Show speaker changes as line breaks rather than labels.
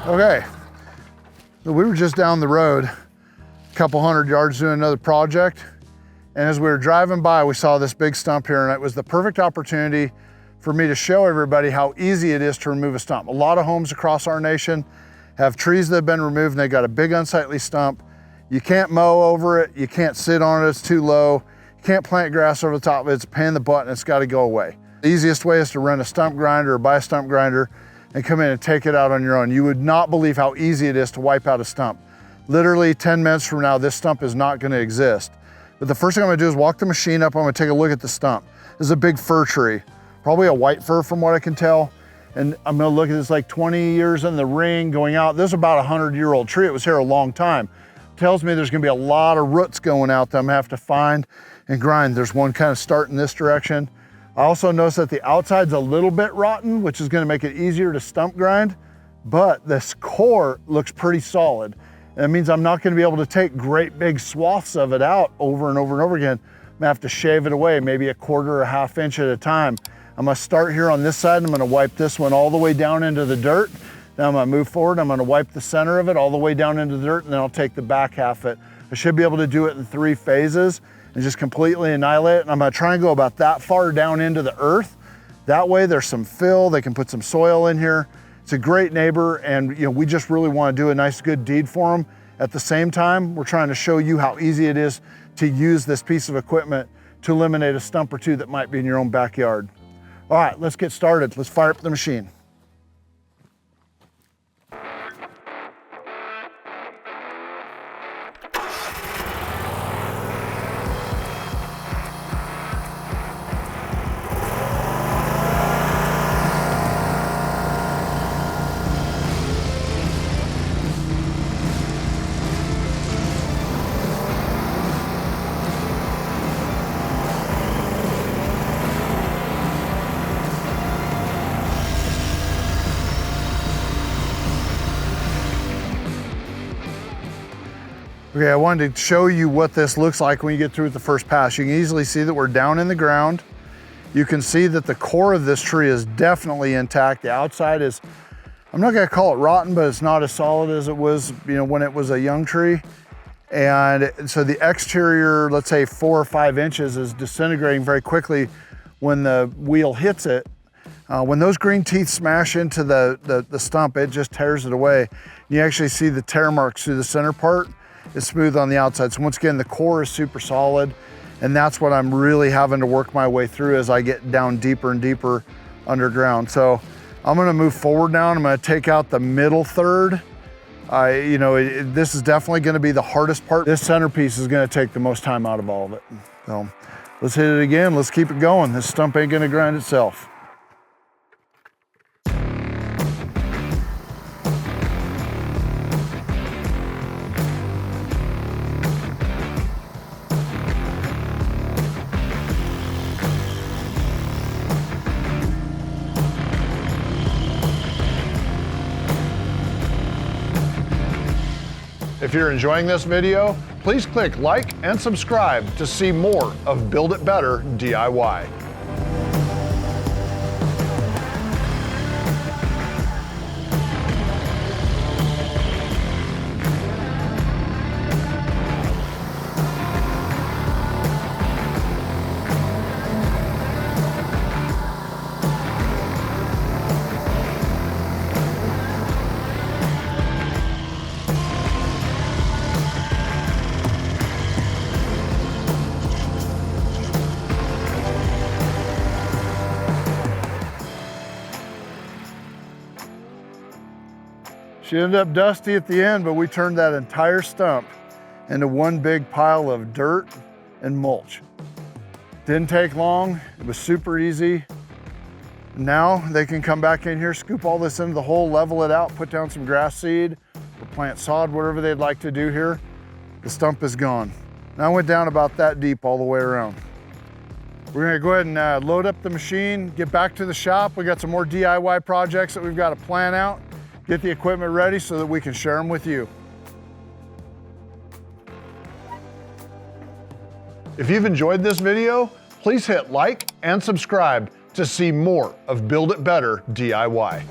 Okay, so we were just down the road, a couple hundred yards doing another project. And as we were driving by, we saw this big stump here, and it was the perfect opportunity for me to show everybody how easy it is to remove a stump. A lot of homes across our nation have trees that have been removed and they got a big unsightly stump. You can't mow over it, you can't sit on it, it's too low. You can't plant grass over the top of it, it's a pain in the butt and it's gotta go away. The easiest way is to rent a stump grinder or buy a stump grinder and come in and take it out on your own. You would not believe how easy it is to wipe out a stump. Literally 10 minutes from now, this stump is not gonna exist. But the first thing I'm gonna do is walk the machine up, I'm gonna take a look at the stump. This is a big fir tree, probably a white fir from what I can tell. And I'm gonna look at this, like 20 years in the ring going out. This is about a 100-year-old tree, it was here a long time. Tells me there's gonna be a lot of roots going out that I'm gonna have to find and grind. There's one kind of starting this direction. I also noticed that the outside's a little bit rotten, which is gonna make it easier to stump grind, but this core looks pretty solid. And that means I'm not gonna be able to take great big swaths of it out over and over and over again. I'm gonna have to shave it away, maybe a quarter or a half inch at a time. I'm gonna start here on this side, and I'm gonna wipe this one all the way down into the dirt. Then I'm gonna move forward, I'm gonna wipe the center of it all the way down into the dirt, and then I'll take the back half of it. I should be able to do it in 3 phases and just completely annihilate it. And I'm gonna try and go about that far down into the earth. That way there's some fill, they can put some soil in here. It's a great neighbor, and we just really wanna do a nice good deed for them. At the same time, we're trying to show you how easy it is to use this piece of equipment to eliminate a stump or two that might be in your own backyard. All right, let's get started. Let's fire up the machine. Okay, I wanted to show you what this looks like when you get through with the first pass. You can easily see that we're down in the ground. You can see that the core of this tree is definitely intact. The outside is, I'm not gonna call it rotten, but it's not as solid as it was when it was a young tree. And so the exterior, let's say 4 or 5 inches, is disintegrating very quickly when the wheel hits it. When those green teeth smash into the stump, it just tears it away. You actually see the tear marks through the center part. It's smooth on the outside. So once again, the core is super solid, and that's what I'm really having to work my way through as I get down deeper and deeper underground. So I'm gonna move forward now, and I'm gonna take out the middle third. This is definitely gonna be the hardest part. This centerpiece is gonna take the most time out of all of it. So let's hit it again, let's keep it going. This stump ain't gonna grind itself. If you're enjoying this video, please click like and subscribe to see more of Build It Better DIY. She ended up dusty at the end, but we turned that entire stump into one big pile of dirt and mulch. Didn't take long, it was super easy. Now they can come back in here, scoop all this into the hole, level it out, put down some grass seed, or plant sod, whatever they'd like to do here. The stump is gone. Now I went down about that deep all the way around. We're gonna go ahead and load up the machine, get back to the shop. We got some more DIY projects that we've got to plan out, get the equipment ready so that we can share them with you. If you've enjoyed this video, please hit like and subscribe to see more of Build It Better DIY.